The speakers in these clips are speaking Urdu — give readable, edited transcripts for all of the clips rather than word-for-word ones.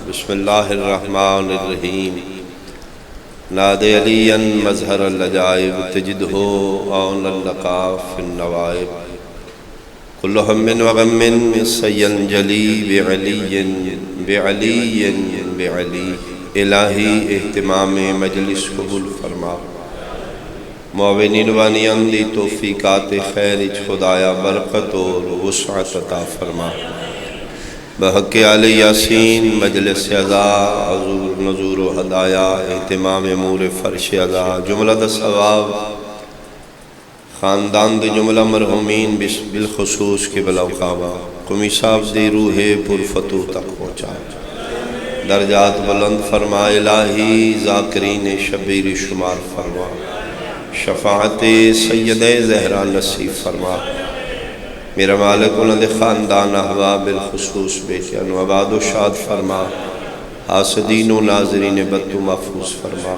بسم اللہ الرحمن الرحیم نادے علیاً مظہر العجائب تجدہ عون اللقاء فی النوائب کل ہم وغم سین جلی بعلی الہی اہتمام مجلس قبول فرما معاونین وانیان دی توفیقات خیر خدایا برکت اور وسعت عطا فرما بحق آل یاسین مجلس عزا حضور نزور و ہدایہ اہتمام امور فرش عزا جملہ دا ثواب خاندان دی جملہ مرحومین بالخصوص قبلہ و کعبہ قمی صاحب دی روح پر فتوح تک پہنچا درجات بلند فرما الہی ذاکرین شبیر شمار فرما شفاعت سید زہرا نصیب فرما میرا مالک انہوں نے خاندان احباب بالخصوص بیٹیان و عباد و شاد فرما حاسدین و ناظرین بدو محفوظ فرما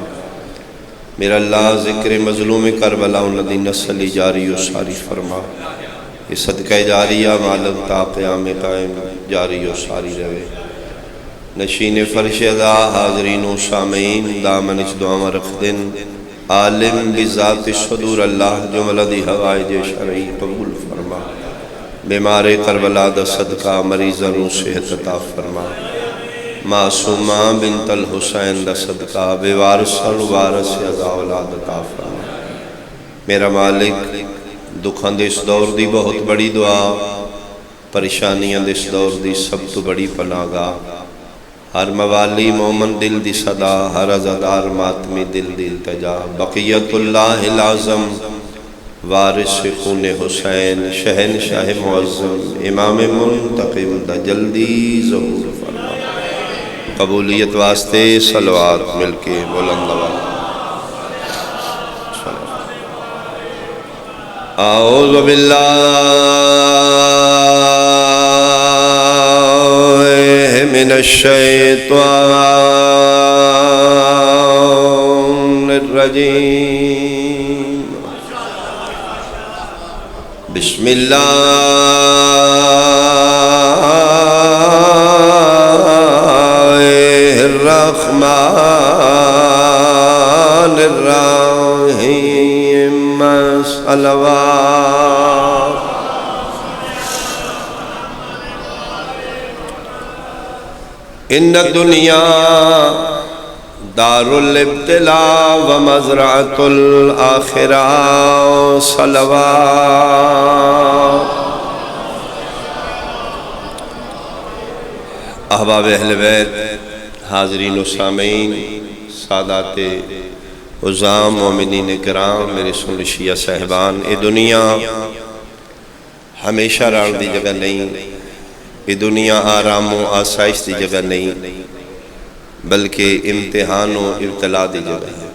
میرا اللہ ذکر مظلوم کربلا انہوں نے نسل جاری و ساری فرما یہ صدقہ جاریہ مالک تا قیام قائم جاری و ساری رہے نشین فرش عزا حاضرین و سامعین دامن اچ دعا رکھ دن عالم بذات صدور اللہ جملہ دی حوائج شرعی قبول فرما بیمار کربلا دا صدقہ مریضاں نو صحت عطا فرما معصومہ بنت الحسین دا صدقہ بے وارثاں نو وارث عطا اولاد عطا فرما میرا مالک دکھاں دے اس دور دی بہت بڑی دعا پریشانیاں دے اس دور دی سب تو بڑی پناہ گاہ ہر موالی مومن دل دی صدا ہر عزادار ماتمی دل دی التجا بقیت اللہ العظم وارث خون حسین شہنشاہ معظم امام منتقم دا جلدی ظہور فرما قبولیت واسطے صلوات مل کے بلند آواز اعوذ باللہ من الشیطان الرجیم بسم اللہ الرحمن الرحیم صلوات ان الدنیا دار الابتلاء و مزرعۃ الآخرہ صلوات احباب اہل بیت حاضرین و سامعین سادات عظام مومنین کرام میرے سنشیہ صاحبان اے دنیا ہمیشہ ران دی جگہ نہیں یہ دنیا آرام و آسائش دی جگہ نہیں بلکہ امتحان و ابتلا دی جگہ ہے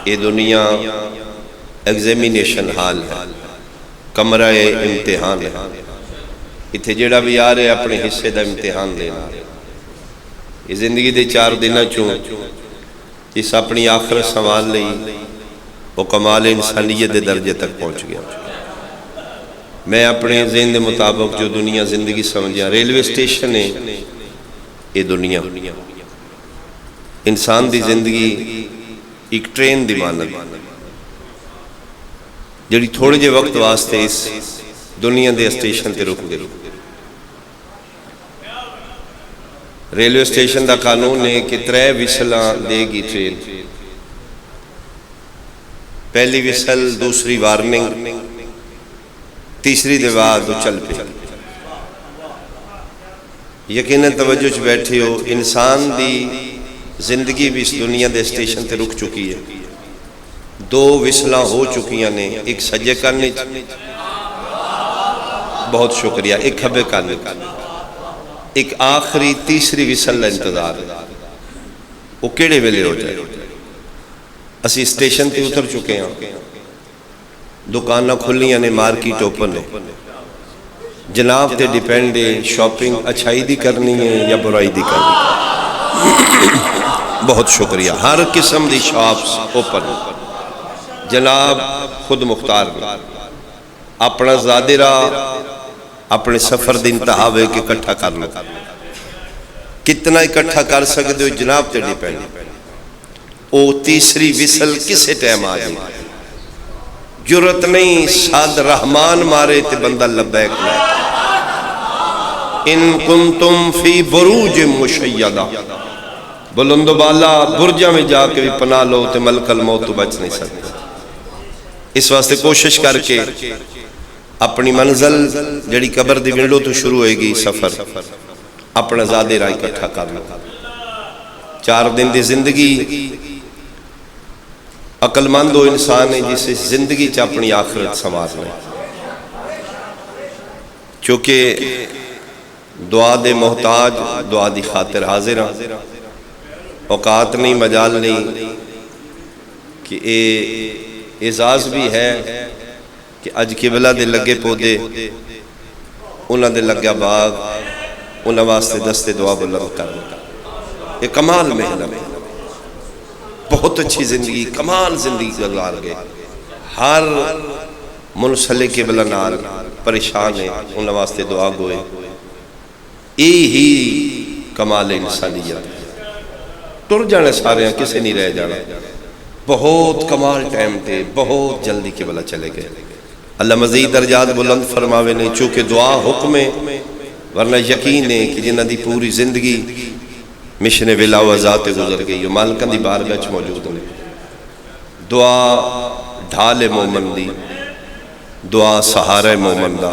یہ دنیا ایگزامینیشن حال ہے کمرہ امتحان ہے اتھے جڑا بھی آ رہے اپنے حصے دا امتحان لینا یہ زندگی دے 4 دنہ چوں جس اپنی آخرت سنبھال لئی وہ کمال انسانیت دے درجے تک پہنچ گیا میں اپنے ذہن دے مطابق جو دنیا زندگی سمجھیا ریلوے اسٹیشن ہے یہ دنیا انسان دی زندگی ایک ٹرین دی مانند جڑی تھوڑے جے وقت واسطے اس دنیا دے اسٹیشن تے رک گئی ریلوے اسٹیشن دا قانون ہے کہ 3 وصلاں دے گی ٹرین پہلی وصل دوسری وارننگ تیسری دے بعد وہ چل پہ یقیناً توجہ چ بیٹھے ہو انسان دی زندگی بھی اس دنیا دے اسٹیشن تے رک چکی ہے 2 وصلاں ہو چکیاں نے ایک سجے کرنے بہت شکریہ ایک کھبے کرنے ایک آخری تیسری وصل کا انتظار ہے وہ کیڑے ویلے ہو جائے اسی اسٹیشن تے اتر چکے ہیں دکانہ کھلیاں نے مارکیٹ اوپن ہے جناب تے ڈیپینڈ ہے شاپنگ اچھائی دی کرنی ہے یا برائی دی کرنی ہے بہت شکریہ ہر قسم دی شاپس اوپن جناب خود مختار اپنا زادرہ اپنے سفر دی انتہا وے کے کٹھا کر لو کتنا اکٹھا کر سکتے ہو جناب تے ڈیپینڈ. او تیسری وصل کسے ٹائم آ جائے جرت نہیں ساد رحمان مارے تے بندہ لبیک لے. ان کنتم فی بروج مشیدہ بلند و بالا برجہ میں جا کے بھی پناہ لو تے ملک الموت تو بچ نہیں سکتے. اس واسطے کوشش کر کے اپنی منزل جڑی قبر دی ونڈو تو شروع ہوئے گی سفر اپنا زیادہ راہ اکٹھا کر لو. 4 دن دی زندگی عقل مند ہو انسان ہے جسے زندگی چ اپنی آخرت سنوار لے. چونکہ دعا دے محتاج دعا دی خاطر حاضر ہیں. اوقات نہیں مجال نہیں کہ اے اعزاز بھی ہے کہ اج قبلہ دے لگے پودے انہاں دے لگا باغ انہاں واسطے دستے دعا بلند کرنا. یہ کمال محنت ہے. بہت اچھی زندگی کمال زندگی گزار گئے. ہر منسلک قبلہ نال پریشان ہے انہاں واسطے دعا گوئے. ہی کمال انسانیت. ٹر جانے سارے ہیں کسے نہیں رہ جانا. بہت کمال ٹائم تے بہت جلدی قبلہ چلے گئے. اللہ مزید درجات بلند فرماوے نہیں. چونکہ دعا حکم ہے ورنہ یقین ہے کہ جنہ دی پوری زندگی مشن ولا و ذات گزر گئی وہ مالکن دی بارگاہ چ موجود نے. دعا ڈھال مومن دی, دعا سہارہ مومن دا,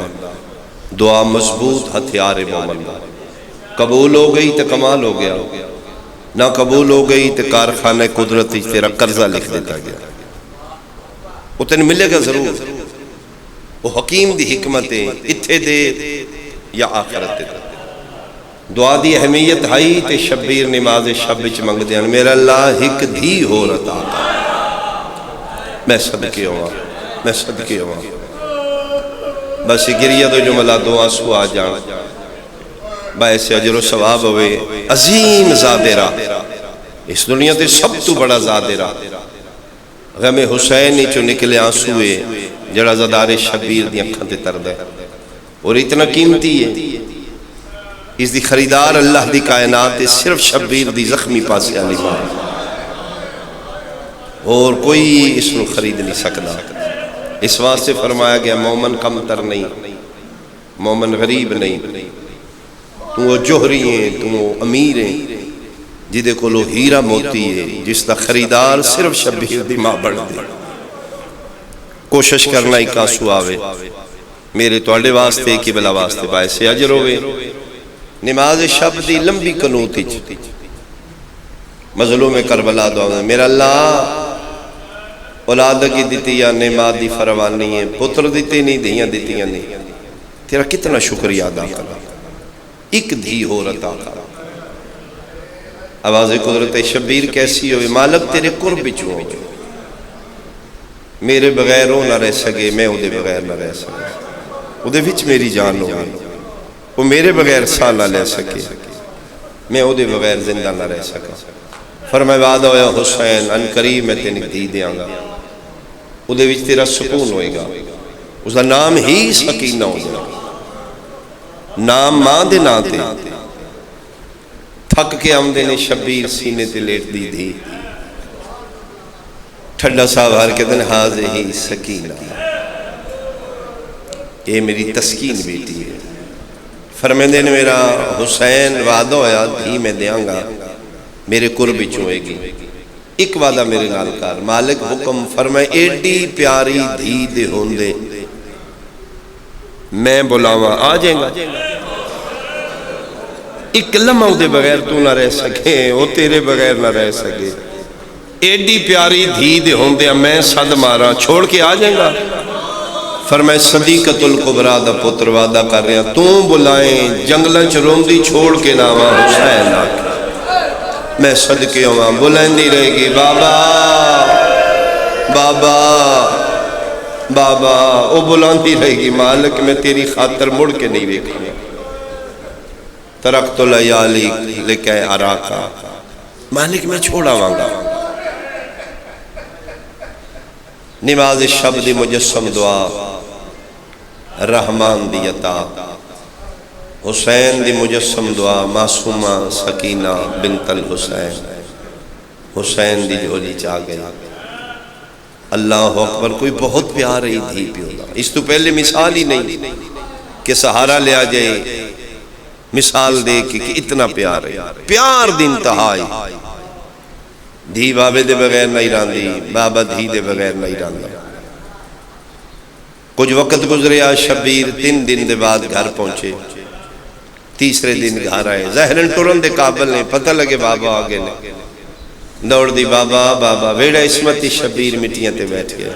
دعا مضبوط ہتھیار مومن دا. قبول ہو گئی تو کمال ہو گیا, نہ قبول ہو گئی تو کارخانہ قدرتی تیرا قرضہ لکھ دیتا گیا. وہ تین ملے گا ضرور. وہ حکیم دی حکمت ہے اتھے دے یا آخرت دے. دعا دی اہمیت ہائی تے شبیر نماز شب وچ منگ دیاں میرا اللہ ہک دھی ہو رتا میں صدقے ہوا میں صدقے ہوا. بس گریہ دو جو ملا دو آنسو آ جان باعث اجر و ثواب ہوئے. عظیم زادرہ اس دنیا تے سب تو بڑا زادرہ غم حسین چو نکلے آنسوئے جڑا زدار شبیر دی اکھاں تے تردہ اور اتنا قیمتی ہے. اس دی خریدار اللہ دی کائنات صرف شبیر دی زخمی پاسے علی ماں اور کوئی اس کو خرید نہیں سکتا. اس واسطے فرمایا گیا مومن کم تر نہیں, مومن غریب نہیں. تو وہ جوہری ہیں تو وہ امیر ہیں جدے کو لو ہیرا موتی ہے جس دا خریدار صرف شبیر دی ماں بڑھ دے. کوشش کرنا ہی کاسو آوے میرے توڑے واسطے کی بلا واسطے باعث اجر ہوئے. نماز شب دی لمبی قنوت مظلوم کربلا دعا میرا اللہ اولاد کی دیتی یا نماز دی فروانی ہے پتر دیتے نہیں دیاں دیتیاں نہیں تیرا کتنا شکریہ ادا کرا. ایک دھی ہو رتا کرا. آواز قدرت شبیر کیسی ہوئے مالک تیرے قرب چوں ہو میرے بغیر وہ نہ رہ سکے میں وہ دے بغیر نہ رہ سکے. وہ دے وچ میری جان ہو گئی وہ میرے بغیر سا نہ لے سکے میں وہ دے بغیر زندہ نہ رہ سکا. فرمائے وعدہ ہویا حسین ان قریب میں تینک دی دیاں گا وہ دے وچ تیرا سکون ہوئے گا. اس کا نام ہی سکینہ ہوگا. نام ماں دے ناتے تھک کے آمدے نے شبیر سینے تے لیٹ دی دی ٹھنڈا ساوار کے دن حاضر ہی سکینہ یہ میری تسکین بیٹی ہے. فرمیندے نے میرا حسین وعدہ ہویا دھی میں دیاں گا میرے قرب چوئے گی. ایک وعدہ میرے نالکار مالک حکم فرمائے ایڈی پیاری دھی دے ہوندے میں بلاواں آ جائیں گا. ایک لمحہ دے بغیر تو نہ رہ سکے وہ تیرے بغیر نہ رہ سکے. ایڈی پیاری دھی دے ہوندے میں صد مارا چھوڑ کے آ جائیں گا. فرمائے صدیقۃ الکبریٰ دا پتر وعدہ کر رہے ہیں تو بلائیں جنگلہ چروندی چھوڑ کے ناما حسین آکے میں صدقے ہوا بلندی رہے گی بابا بابا بابا وہ بلندی رہے گی مالک میں تیری خاطر مڑ کے نہیں دیکھا ترکت لیالی لکے عراقہ مالک میں چھوڑا وانگا. نماز شب دی مجسم دعا رحمان دی عطا حسین دی مجسم دعا معصومہ سکینہ بنت الحسین حسین دی جھولی چاہ گیا اللہ اکبر کوئی بہت پیار رہی تھی پیولا اس تو پہلے مثال ہی نہیں کہ سہارا لیا جائے مثال دے کہ اتنا پیار ہے پیار دی انتہائی دھی بابے دے بغیر نہیں راندی بابا دھی دے بغیر نہیں راندا کچھ وقت گزریا شبیر 3 دن دے بعد گھر پہنچے تیسرے دن گھر آئے ظاہراً ٹرن دے قابل نہیں پتہ لگے بابا آگے نے دوڑ دی بابا بابا ویڑا اسمتی شبیر مٹیاں تے بیٹھ گیا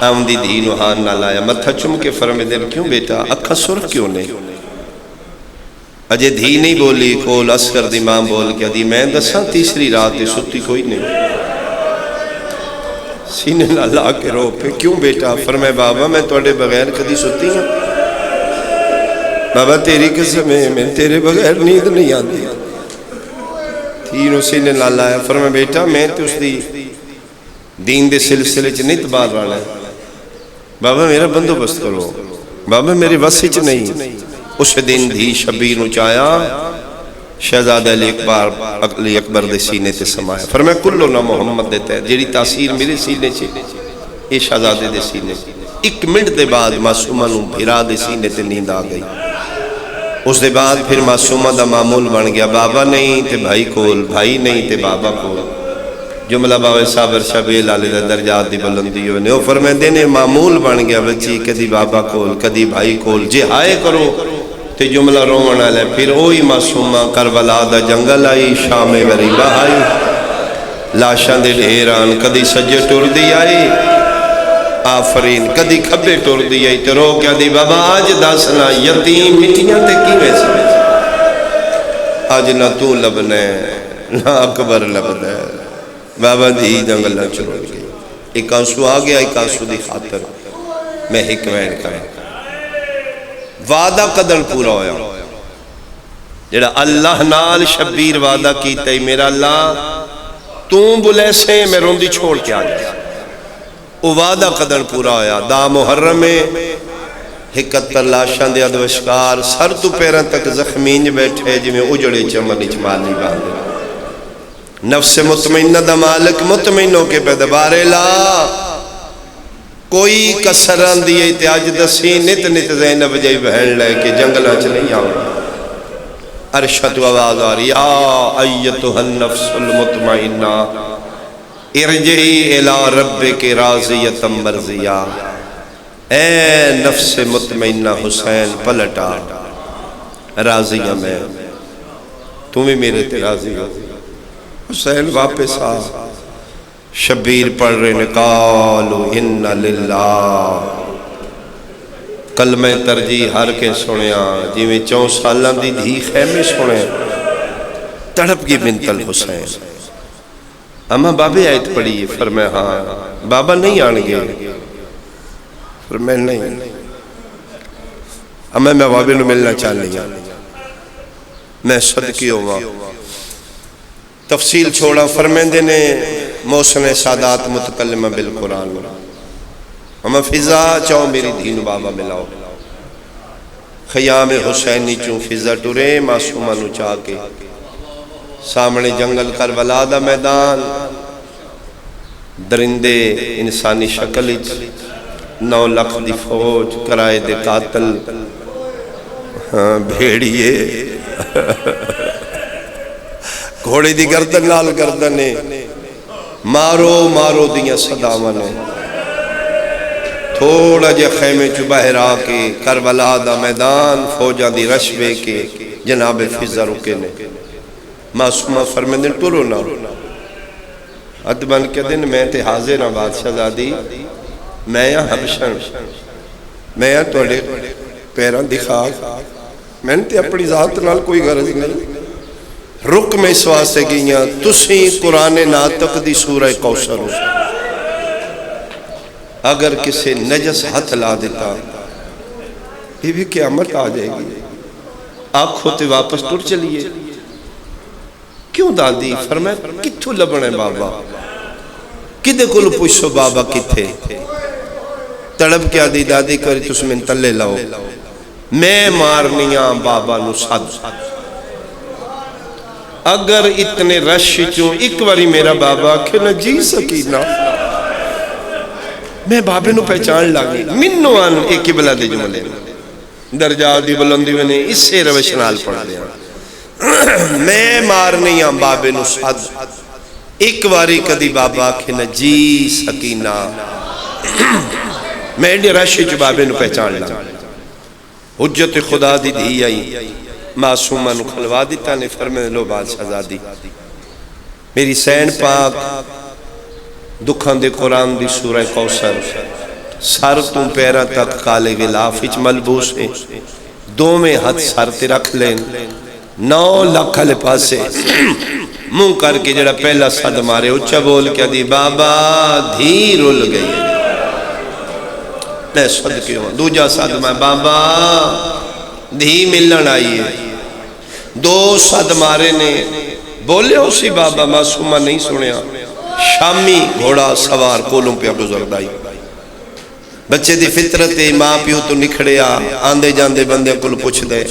آمدی دھی نو ہاتھ نہ لایا متھا چم کے فرمے دل کیوں بیٹا اکھا سرخ کیوں نہیں اجے دھی نہیں بولی کول اسکر دی ماں بول کے دی میں دساں تیسری رات دے ستی کوئی نہیں سینے نہ لا کے رو پہ کیوں بیٹا فرمائے بابا میں توڑے بغیر کدی ستی ہوں بابا تیری قسم ہے میں تیرے بغیر نیند نہیں آتی تینوں سینے نہ لایا فرمائے بیٹا میں تو اس دی دین دے سلسلے چ نہیں تبار رہا ہے بابا میرا بندوبست کرو بابا میرے وسی چ نہیں اس دن دھی شبیر نو چایا شہزادہ علی اکبر دے سینے تے سمایا فرمایا کلو نہ محمد دیتا ہے جیڑی تاثیر میرے سینے چھے یہ شہزادے دے سینے چھے 1 منٹ دے بعد معصومہ نو بھرا دے سینے تے نیند آ گئی اس دے بعد پھر معصومہ دا معمول بن گیا بابا نہیں تے بھائی کول بھائی نہیں تے بابا کول جملہ باوے صابر شبیل آلے دا درجات دی بلندی ہوئے وہ فرمائے دینے معمول بن گیا بچی کدی بابا کول کدی بھائی کول جے آئے کرو تے جملہ رومنا لے پھر اوہی معصومہ کربلا دا جنگل آئی شام غریبہ آئی لاشاں دے ڈھیران کدی سجے ٹور دی آئی آفرین کدی کھبے ٹور دی آئی تے رو کیا دی بابا آج داسنا یتیم مٹیاں تے کی میں سے آج نہ تو لبنے نہ اکبر لبنے بابا دی جنگل نہ چھوڑ گئی ایک آنسو آ گیا ایک آنسو دی خاطر میں حکمین کریں وعدہ قدر پورا ہویا جڑا اللہ نال شبیر وعدہ کیتا ہے میرا اللہ تم بلے سے میں روندی چھوڑ کے آ جائے وہ وعدہ قدر پورا ہویا دا محرم میں 71 لاشاں دے ادوشکار سر تو پیران تک زخمین بیٹھے جی میں اجڑے چمنی چمال نہیں باندھے نفس مطمئنہ دا مالک مطمئنوں کے پیدبارے لا کوئی کسران دیئے تے آج دسی نت نت زینب جائی بہن لے کے جنگلہ چلیں آؤں ارشد و آواز آ رہی یا ایتها النفس المطمئنہ ارجعی الى ربک راضیتا مرضیہ اے نفس مطمئنہ حسین پلٹا راضیہ میں تمہیں میرے تے راضی ہو حسین واپس آ شبیر پڑھ رہے نے قالو ان للہ کلمہ ترجیح ہر کے سنیا جی میں 4 سالان دی دھی خیمے سنے تڑپ کی بنت الحسین اما بابے آیت پڑھی فرمائے ہاں بابا نہیں آنگے فرمائے نہیں اما میں بابے نو ملنا چاہ لیا میں صدقی ہوا تفصیل چھوڑا فرمیندے نے موسم سادات متکلمہ بالقرآن ہمیں فضا چاہو میری دین بابا ملاؤ خیام حسینی چون فضا ٹورے معصومہ نو چاہ کے سامنے جنگل کربلا دا میدان درندے انسانی شکل 9 لاکھ دی فوج کرائے دے قاتل بھیڑیے گھوڑے دی گردن نال گردنے مارو مارو دیاں صداوانے تھوڑا جے خیمے چو باہر آکے کربلا دا میدان فوجہ دی رشوے کے جناب فضا رکے نے معصومہ فرمیندن ٹورو نا حد بن کے دن میں تے حاضر ہاں بادشاہ زادی میں یہاں حبشن میں یہاں توڑے پیران دکھا میں نے تے اپنی ذات نال کوئی غرض نہیں رک میں اس واسطے گئیاں تسی قرآن ناطق دی سورہ کوثر ہو اگر کسی نجس ہاتھ لا دیتا یہ بھی قیامت آ جائے گی آپ کھوتے واپس ٹر چلیے کیوں دادی فرمائے کتھو لبنے بابا کدے کلو پوچھو بابا کتھے تڑپ کیا دی دادی کری تس من تلے لاؤ میں مارنیاں بابا نو سد اگر اتنے رش چوں ایک واری میرا بابا کہ نہ جی سکینہ میں بابے نو پہچان لگی منو آن ایک قبلہ دے جملے درجات دی بلندی میں اس سے روش نال پڑھ دیا میں مارنیاں بابے نو سد ایک واری کدی بابا کہ نہ جی سکینہ میں ایڈی رش چوں بابے نو پہچان لگی حجت خدا دی دی آئی معصومہ نو کھلوا دیتا نے فرمائے لو بادشاہ زادی میری سین پاک دکھان دے قرآن دی سورہ کوثر سر تم پیرہ تک کالے غلاف اچ ملبوس ہے دو میں ہاتھ سر تے رکھ لیں 9 لاکھ لے پاسے منہ کر کے جڑا پہلا صد مارے اچھا بول کیا دی بابا دھی رول گئی میں صدقے ہوں دوجہ صد میں بابا دھی ملن آئی ہے 2 صد مارے نے بولے اسی بابا معصومہ نہیں سنیا شامی گھوڑا سوار کولوں پہ گزر دائی بچے دی فطرت ماں پیو تو نکھڑیا آندے جاندے بندے کل پوچھ دے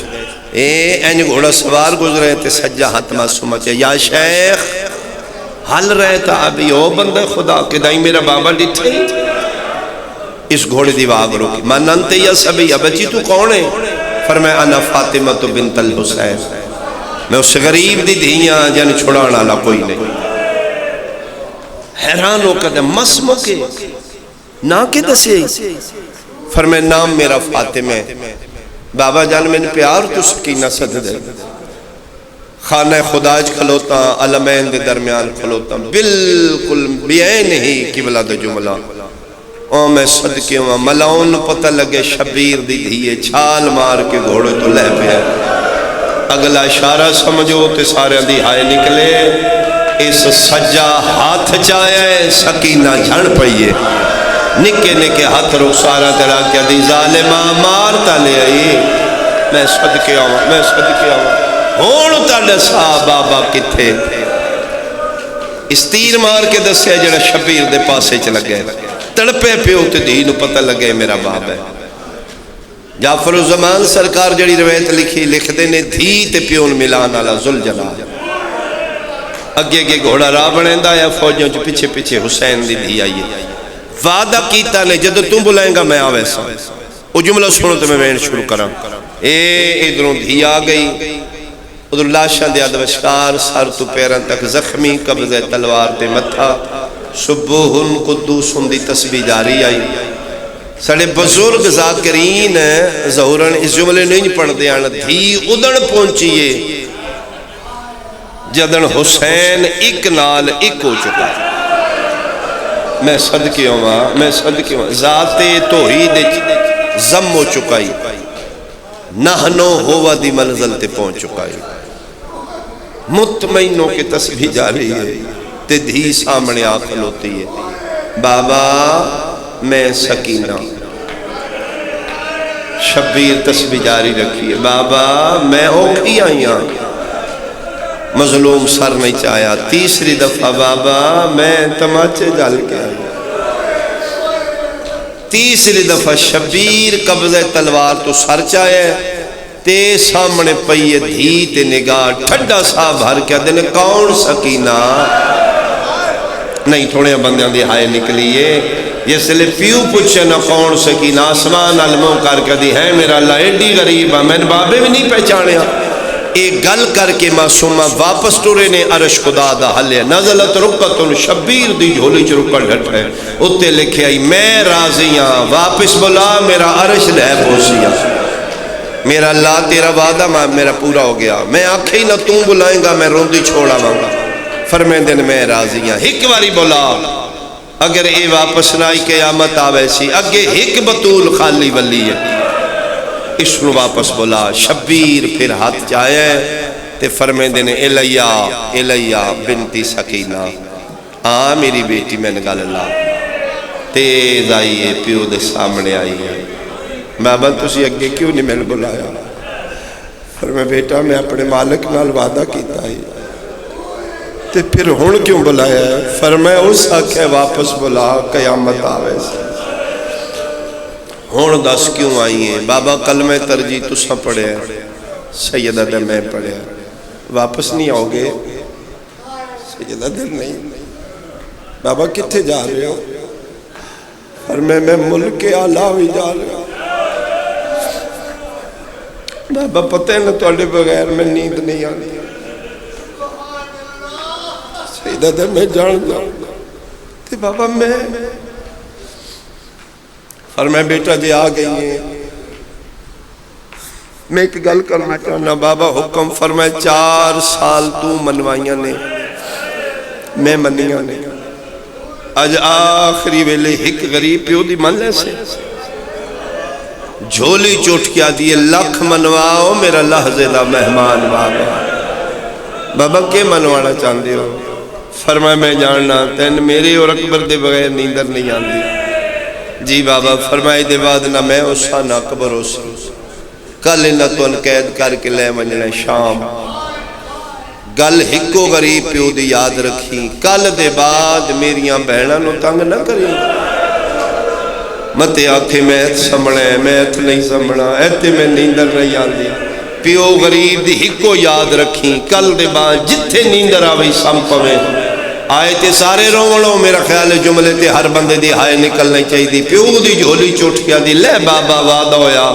این گھوڑا سوار گزرے تے سجا ہاتھ معصومہ چاہے یا شیخ حل رہے تا ابھی او بندے خدا کہ دائی میرا بابا ڈٹھے اس گھوڑے دی واگ روکی ماننتے یا سبھی یا بچی تو کون ہے فرمائے انا فاطمہ تو بنت الحسین میں اس غریب دی دھیاں جن چھوڑانا لا کوئی نہیں حیران ہو کر دے مسمو کے نا کے دسے فرمائے نام میرا فاطمہ بابا جان میں نے پیار تو سکینہ صد دے خانہ خداج کھلوتا علمین دے درمیان کھلوتا بالکل بیعین ہی قبلہ دے جملہ او میں صدقے ہوں ملاؤن پتہ لگے شبیر دی دھیے چھال مار کے گھوڑے تو لے پہ اگلا اشارہ سمجھو تے سارے دی ہائے نکلے اس سجا ہاتھ چاہے سکینہ جھڑ پئیے نکے نکے ہاتھ رو سارا تیرا کیا دی ظالمہ مارتا لے آئی میں صدقے ہوں ہون تاڑے صاحب بابا کتھے اس تیر مار کے دسے جڑا شبیر دے پاسے چل گئے تڑپے پیو تے دین پتہ لگے میرا باب ہے جعفر الزمان سرکار جڑی روایت لکھی لکھ دے نے دھی تے پیون ملان آلا ذل جلال اگے گے گھوڑا راہ بنیندہ یا فوجوں جو پیچھے پیچھے حسین دی دھی آئیے وعدہ کیتا نے جدو تم بلائیں گا میں آوے سا وہ جملہ سنو تو میں وین شروع کرا ادھروں دھی آ گئی ادھر لاشاں دیا دوشکار سر تو پیرن تک زخمی قبض تلوار تے متھا صبحن قدوسن دی تسبیح جاری آئی سڑے بزرگ ذاکرین ظہورن اس جملے نہیں پڑھ دیا دھی ادھر پہنچیے جدن حسین ایک نال ایک ہو چکا میں صدقے ہوں ذات توحید زم ہو چکائی نہنو ہوا دی منزل تے پہنچ چکائی مطمئنوں کے تسبیح جاری ہے تے دھی سامنے آخل ہوتی ہے بابا میں سکینہ شبیر تسبیح جاری رکھی ہے بابا میں اوکھی آئیاں مظلوم سر نہیں چاہیا تیسری دفعہ بابا میں تماچے جال کے آئی تیسری دفعہ شبیر قبضہ تلوار تو سر چاہے تے سامنے پئیے دھی تے نگاہ ٹھڈا سا بھر کیا دینے کون سکینہ نہیں تھوڑے بندیاں دی ہائے نکلیے یہ سلے پیو پوچھے نہ کون سکینہ آسمان علموں کر کے دی ہے میرا اللہ ایڈی غریب ہے میں نے بابے بھی نہیں پہچانے ایک گل کر کے معصومہ واپس ٹورے نے عرش خدا دا حل ہے نزلت رکتن شبیر دی جھولی چ رکن ڈٹ ہے اتے لکھے آئی میں راضیاں واپس بلا میرا عرش لے پوسیاں میرا اللہ تیرا وعدہ میرا پورا ہو گیا میں آنکھیں ہی نہ تم بلائیں گا میں روندی چھوڑا مانگا فرمائیں دن میں راضیاں ہک واری بلا اگر اے واپس نہ آئی قیامت آوے سی اگے ہک بطول خالی ولی ہے اس نو واپس بولا شبیر پھر ہاتھ جائے تے فرمائیں دینے الیہ بنتی سکینہ میری بیٹی میں نگال اللہ تیز آئیے پیو دے سامنے آئیے بابا تسی اگے کیوں نہیں میں نے بلایا فرمائیں بیٹا میں اپنے مالک نال وعدہ کیتا ہے تے پھر ہون کیوں بلایا ہے فرمائیں اس آکھے واپس بلا قیامت آوے سے ہون دس کیوں آئی ہیں؟ بابا کلمہ ترجی تساں پڑھے سیدہ دے میں پڑھے، واپس نہیں آؤ گے؟ سیدہ دل نہیں۔ بابا کتھے جا رہے ہو؟ فرمائے میں ملک اعلیٰ بھی جا رہا ہوں۔ بابا پتہ ہے نا تھوڑے بغیر میں نیند نہیں آنی۔ سیدہ دل میں جان تے بابا فرمائے بیٹا جی آ گئی ہیں، میں ایک گل کرنا چاہنا۔ بابا حکم فرمائے 4 سال تو منوائیاں نے، میں منیاں نے، آج آخری ویلے ایک غریب پیو دی من لے سے جھولی چوٹ کیا دیئے لکھ منواؤ میرا لحظے دا مہمان بابا۔ بابا کے منوانا چاہتے ہو؟ فرمائے میں جاننا تین میرے اور اکبر دے بغیر نیندر نہیں آندی۔ جی بابا فرمائے دے بعد نہ میں اسا نہ اکبر اسا، کل انہ تو انقید کر کے لے منجنے شام، گل ہکو غریب پیو دی یاد رکھی، کل دے بعد میریاں بہنہ نو تنگ نہ کریں، متے آکھے میں ایت سمڑے میں ایت نہیں سمڑا، ایتے میں نیندر نہیں آندی، پیو غریب دی ہکو یاد رکھی، کل دے بعد جتھے نیندر آوئی سمپویں آئے تے سارے روڑوں، میرا خیال جملے تے ہر بندے دی ہائے نکلنے چاہی دی، پیو دی جھولی چوٹ کیا دی، لے بابا وعدہ ہویا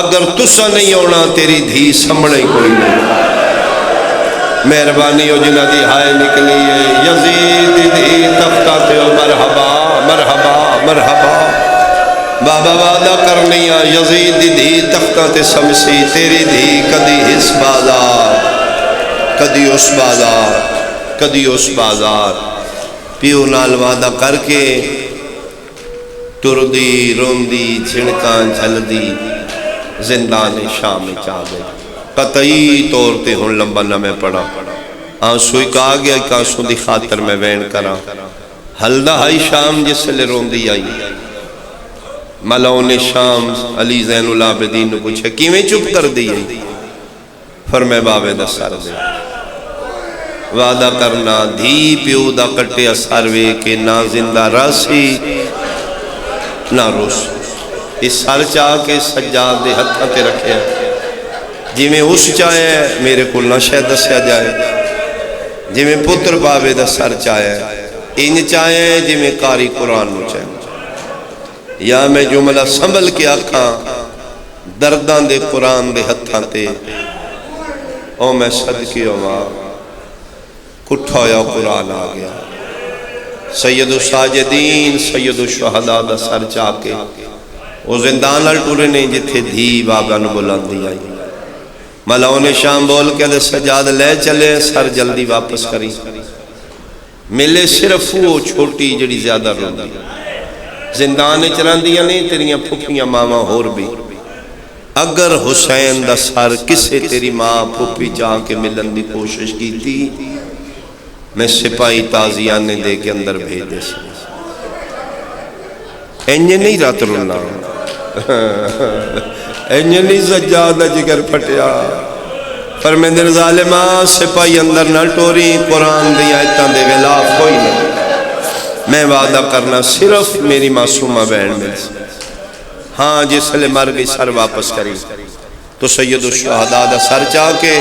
اگر تسا نہیں ہونا تیری دھی سمڑے کوئی نہیں۔ مہربانی ہو جنہ دی ہائے نکلی ہے، یزید دی تفتہ تے ہو مرحبا مرحبا مرحبا، بابا وعدہ کرنی ہے یزید دی تفتہ تے سمسی، تیری دی کدی اس بازار کدی اس بازار کدی اس بازار۔ پیو نال وعدہ کر کے ٹر دی رون دی جھنکاں جھل دی، زندان شام چاہ گئے، قطعی طور تے ہن لمبا نہ میں پڑا، آنسو ایک آگیا ایک آنسو دی خاطر میں وین کرا، حلدہ ہائی شام جس لے رون دی آئی، ملعون شام علی زین العابدین نے پوچھے کیویں چپ کر دی ہے؟ فرمائے بابے دا سر دے، وعدہ کرنا دھی پیو دا کٹے اثر وے کہ نہ زندہ راسی نہ روس، اس سر چاہ کے سجاد دے ہتھاں تے رکھے، جی میں اس چاہے میرے کو نہ شاید دسیا جائے، جی میں پتر بابے دا سر چاہے ان چاہے، جی میں قاری قرآن نو چاہے، یا میں جملہ سنبھل کے آکھاں دردان دے قرآن دے ہتھاں تے، او میں صدقی ہوا کٹھا یا قرآن آ گیا، سید الساجدین سید الشہداء دا سر چاہ کے وہ زندان الٹورے نہیں جتھے دھی بابا نو بلندی آئی، ملعون شام بول کے دے سجاد لے چلے، سر جلدی واپس کری، ملے صرف وہ چھوٹی جڑی زیادہ رو دی، زندان چران دیا نہیں تیریاں پھوپیاں ماما ہور بھی، اگر حسین دا سر کسے تیری ماں پھوپی چاہ کے ملن دی کوشش کی تھی، میں سپاہی تازیانے دے کے اندر بھیج دے سے، اینجے نہیں رات رونا، اینجے نہیں سجادہ جگر پھٹیا، فرمیندر ظالمہ سپاہی اندر نہ ٹوری، قرآن دی آیتاں دے غلاف کوئی نہیں، میں وعدہ کرنا صرف میری معصومہ بہن میں سے، ہاں جس لے مر گئی سر واپس کری، تو سید الشہداء دا سر چاہ کے،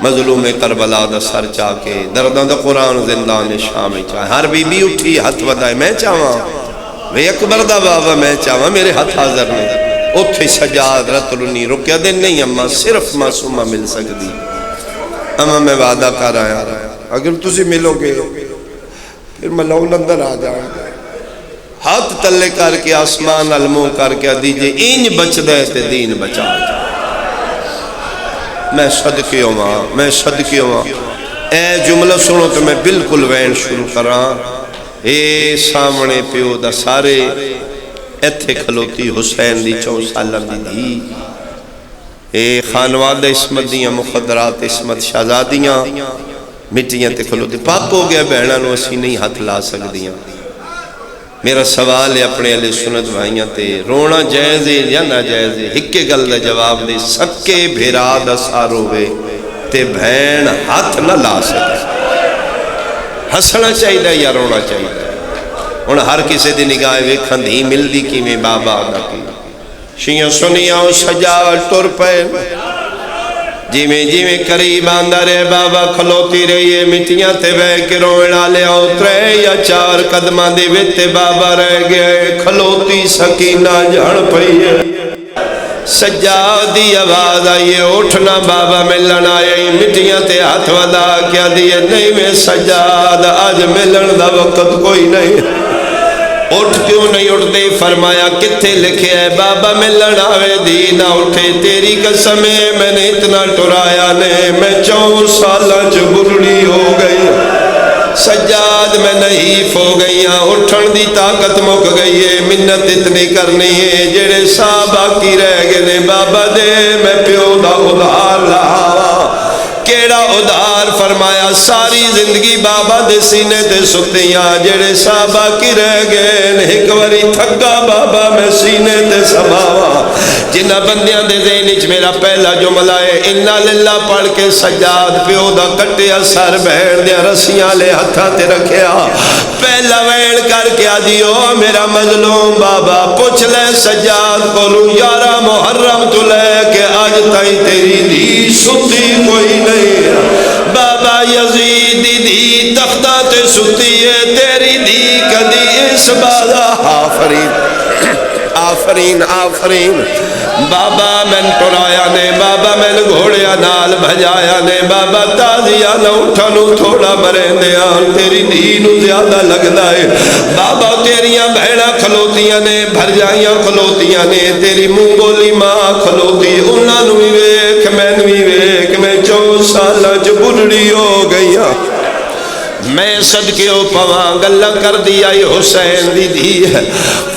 مظلوم کربلا دا سر چاہ کے، دردان دا قرآن زندان شام چاہے، ہر بی بی اٹھی ہتھ ودائے، میں چاہاں وے اکبر دا بابا میں چاہاں میرے ہتھ حاضر نہیں، اتھے سجاد رتلنی رکیا دن نہیں، اماں صرف معصومہ مل سکتی، اماں میں وعدہ کر آیا، اگر تسی ملو گے پھر ملعون اندر آ جائے، ہاتھ تلے کر کے آسمان علموں کر کے دیجئے اینج بچ دے تے دین بچا جائے، میں صدقی ہوں، میں صدقی ہوں، اے جملہ سنو تو میں بالکل وین شروع کران، اے سامنے پیو دا سارے ایتھے کھلوتی حسین دی 4 سالہ دی دی، اے خانواد اسمت دیاں مخدرات اسمت شہزادیاں مٹیاں تے کھلوتی، پاک ہو گیا بہنہ نو اسی نہیں ہاتھ لا سکدیاں، میرا سوال ہے اپنے علیہ سنت بھائیاں تے رونا جائز ہے یا نہ جائز ہے، ہکے گل دا جواب دے، سکے بھیرا دا سارو وے تے بہن ہاتھ نہ لا سکے، ہسنا چاہیے یا رونا چاہیے، ہن ہر کسی دی نگاہ ویکھن دی مل دی کی میں بابا دا کی شیعہ سنیاں سجاد ٹر پے جی قریب آندا رہے بابا کھلوتی رہیے مٹیاں تے بہ کے رونا لیا اترے یا 4 قدماں دے وچ بابا رہ گئے کھلوتی سکینہ جھڑ پئی ہے سجاد دی آواز آئیے اٹھنا بابا ملن آئے مٹیاں تے ہاتھ ودا کیا دیئے نہیں میں سجاد آج ملن دا وقت کوئی نہیں اٹھ کیوں نہیں اٹھتے فرمایا کتھے لکھے ہے بابا ملن آوے دی نہ اٹھے تیری قسم ہے میں نے اتنا ٹرایا نے میں 4 سالہ بڑھڑی ہو گئی سجاد میں نحیف ہو گئی ہاں اٹھن دی طاقت مک گئی ہے منت اتنی کرنی ہے جڑے صحابہ کی رہ گئے بابا دے میں پیو دا ادھار لاوا کیڑا ادھار فرمایا ساری زندگی بابا دے سینے تے ستیاں جڑے صحابہ کی رہ گئے ایک واری تھکا بابا میں سینے تے سماوا جنہ بندیاں دے ذہن میرا پہلا جملہ ہے انا للہ پڑھ کے سجاد پیو دا کٹیا سر بہن دیا رسیاں لے ہتھاں تے رکھیا پہلا وین کر کے آدیو میرا مظلوم بابا پوچھ لے سجاد کولو 11 محرم تو لے کے آج تائی تیری دی ستی کوئی نہیں بابا یزید دی تختہ تے ستی ہے تیری دی کدی اس بازا آفرین آفرین بابا میں ٹرایا نے بابا میں گھوڑیا نال بھجایا نے بابا تازیا نہ اٹھانو تھوڑا مرین دیا تیری دینو زیادہ لگنا ہے بابا تیریاں بہنہ کھلوتیاں نے بھر جائیاں کھلوتیاں نے تیری منہ بولی ماں کھلوتی انہاں نوی ویک میں نوی ویک میں 4 سالہ بڑھڑی ہو گئیاں میں صدقیوں پواں گلہ کر دیا حسین دی دی ہے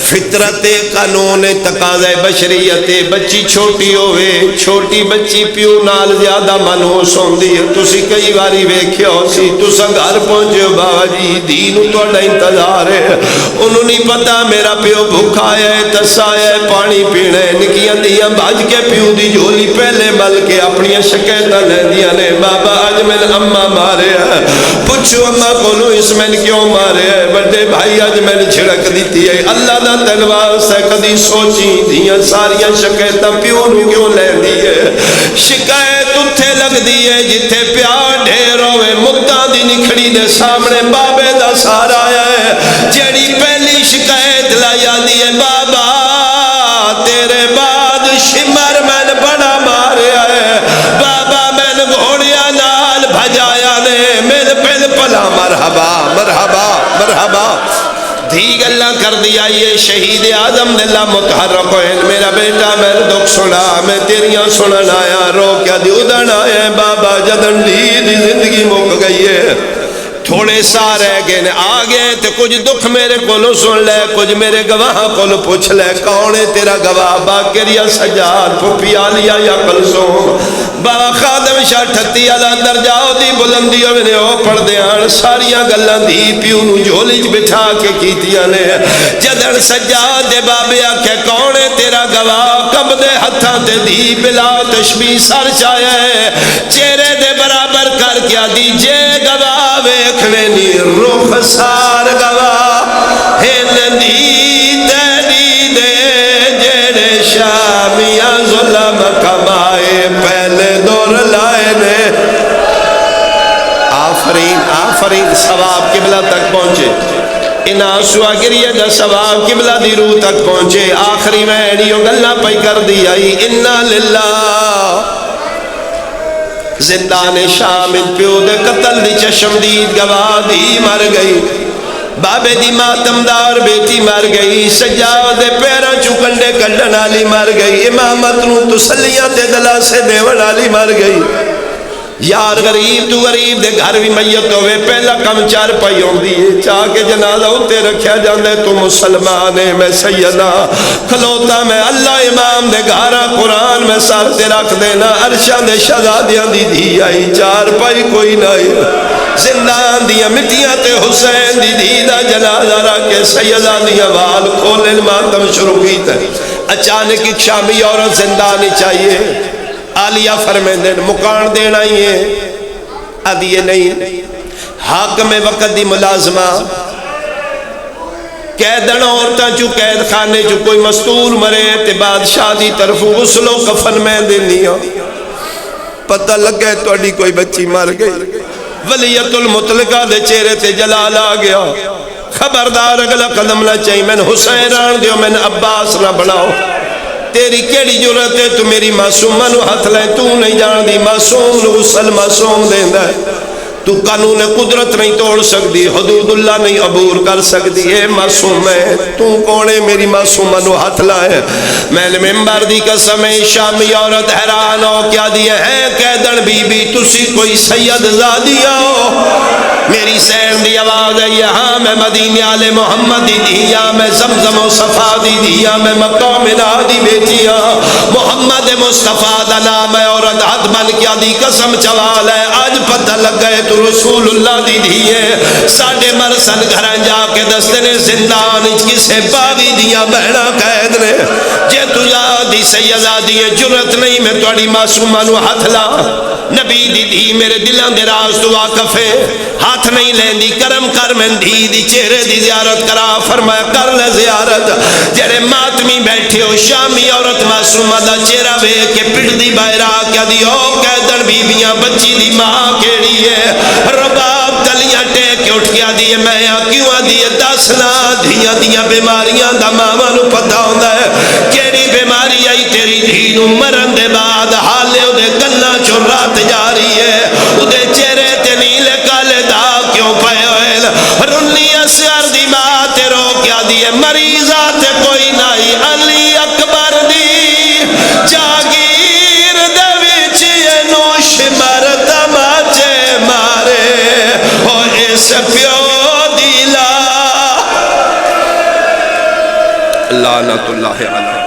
فطرت قانون تقاضۂ بشریت بچی چھوٹی ہوئے چھوٹی بچی پیو نال زیادہ منوس ہوندی ہے تسی کئی باری ویکھیا ہو سی تسا گھر پہنچے ہو بابا جی دینو تہاڈا انتظار ہے انہوں نہیں پتا میرا پیو بھوکا ہے تسا ہے پانی پینا ہے نکیاں دیاں بھج کے پیو دی جھولی پہلے مل کے اپنی شکایتاں لیندیاں نے بابا اج میں اماں مارے ہے پوچھو اماں کولو اس میں کیوں مارے ہے بڑے بھائی اج میں چھڑک دیتی ہے اللہ دا تلوار سے کدی سوچی دیاں ساریاں شکایتاں پیو نو کیوں لیندی ہے شکایت اتھے لگ دی ہے جتھے پیار ڈھیر ہوئے مدعا دی نکھڑی دے سامنے بابے دا سارا ہے جیڑی پہلی شکایت لایا دی ہے بابا تیرے بعد شمر میں بڑا ماریا ہے بابا میں گھوڑیا نال بھجایا نے میرے پہل پلا مرحبا مرحبا مرحبا دھی گلہ کر دیا یہ شہید اعظم دلہ متحرک ہے میرا بیٹا میں دکھ سنا میں تیریاں سنن آیا رو کیا دی ادھن آیا بابا جدن دی زندگی مک گئی ہے تھوڑے سا رہ گئے آگے تے کچھ دکھ میرے کولو سن لے کچھ میرے گواہ کولو پوچھ لے کون ہے تیرا گواہ باقر یا سجاد پھوپی آلیا یا کلثوم بابا خادم شاہ ٹھتی اللہ اندر جاؤ دی بلندی میں نے او پڑھ دیاں ساریاں گلاں دی پیو نو جھولی بٹھا کے کیتیاں نے جدن سجاد دے بابے آکھے کون ہے تیرا گواہ کب دے ہتھاں تے دی بلا تشبیح سر چایا ہے چہرے دے برابر کر کیا دی جے گواہ ویکھنے نی روح سار گواہ ہن دی تیری دے جڑے شامیاں ظلم کمائے پہلے دور لائے نے آفرین آفرین ثواب قبلہ تک پہنچے ان آنسوا گریہ دا ثواب قبلہ دی روح تک پہنچے آخری مہنیوں گلہ پہ کر دیا انا للہ زندان شامل پیو دے قتل دی چشمدید گواہ دی مر گئی بابے دی ماتمدار بیٹی مر گئی سجاد دے پیرا چکنڈے کڈن والی مر گئی امامت نو تسلیاں تے دلا سے دیون والی مر گئی یار غریب تو غریب دے گھر بھی میت ہوئے پہلا کم چار پائی ہوندی ہے چاہ کے جنازہ ہوتے رکھیا جاندے تو مسلمان ہے میں سیدہ کھلوتا میں اللہ امام دے گھارا قرآن میں سر تے رکھ دینا عرشہ دے شہزادیاں دی دی آئی چار پائی کوئی نہیں زندان دیا مٹیاں تے حسین دی دی دا جنازہ رکھ کے سیدہ دیا وال کھولے ماتم شروع کی تے اچانک ایک شامی عورت زندانی چاہیے آلیہ فرمیندن مکان دینا ہی ہے ادیے نہیں حاکم وقت دی ملازمہ قیدن عورتاں چو قید خانے چو کوئی مستور مرے تے بادشاہ دی طرف غسل و کفن میں دینی ہو پتہ لگ گئے توڑی کوئی بچی مر گئی ولیت المطلقہ دے چہرے تے جلال آ گیا خبردار اگلا قدم نہ چاہیے میں حسین ران دیو میں عباس نہ بڑھاؤ تیری کیڑی جرت ہے تو میری معصومہ نو ہاتھ لائے تو نہیں جان دی معصوم نو غسل معصوم دیندہ ہے تو قانون قدرت نہیں توڑ سکتی حدود اللہ نہیں عبور کر سکتی اے معصوم ہے تو کونے میری معصومہ نو ہاتھ لائے میں نے ممبر دی قسم شامی عورت حیران ہو کیا دیئے ہیں قیدن بی بی تسی کوئی سید زادیہ ہو میری سین دی آواز ہے یہاں میں مدینہ آل محمد دی دیا میں زمزم و صفا دی دیا میں مکہ منا دی بیٹیا محمد مصطفیٰ دا نام ہے عورت ہاتھ بن کیا دی قسم چوال ہے آج پتہ لگ گئے تو رسول اللہ دی دیئے ساڑھے مرسن گھران جا کے دستے نے زندان اچ کسے باغی دیا بہنا قید نے جے تو یادی سیدہ دیئے جرت نہیں میں توڑی معصومہ نو ہاتھ لا نبی دی دی میرے دلان دے راز تو واقف ہے ہاتھ نہیں لین دی کرم کر میں دی چہرے دی زیارت کرا فرمایا کر لے زیارت جڑے ماتمی بیٹھے ہو شامی عورت معصومہ دا چہرہ بے کے پڑ دی بائرہ کیا دی ہو قیدن بیویاں بچی دی ماں کیڑی ہے رباب تلیاں ٹیک کے اٹھ گیا دیئے میں کیوں دیئے دسنا دھیاں دیاں بیماریاں دا ماما نو پتہ ہوندہ ہے کیڑی بیماری آئی تیری دھینو مرن دے بعد حالے او دے گلنا چو رات جاری ہے او دے چہرے تے نیلے کالے دا کیوں پائے ہوئے رنی اسیار دی بات رو کیا دیئے مریضات کوئی نائی علی اکبر دی جاگیر دے وچ یہ نوش مرتا ماچے مارے ہو اس پیو دیلا لعنت اللہ علیہ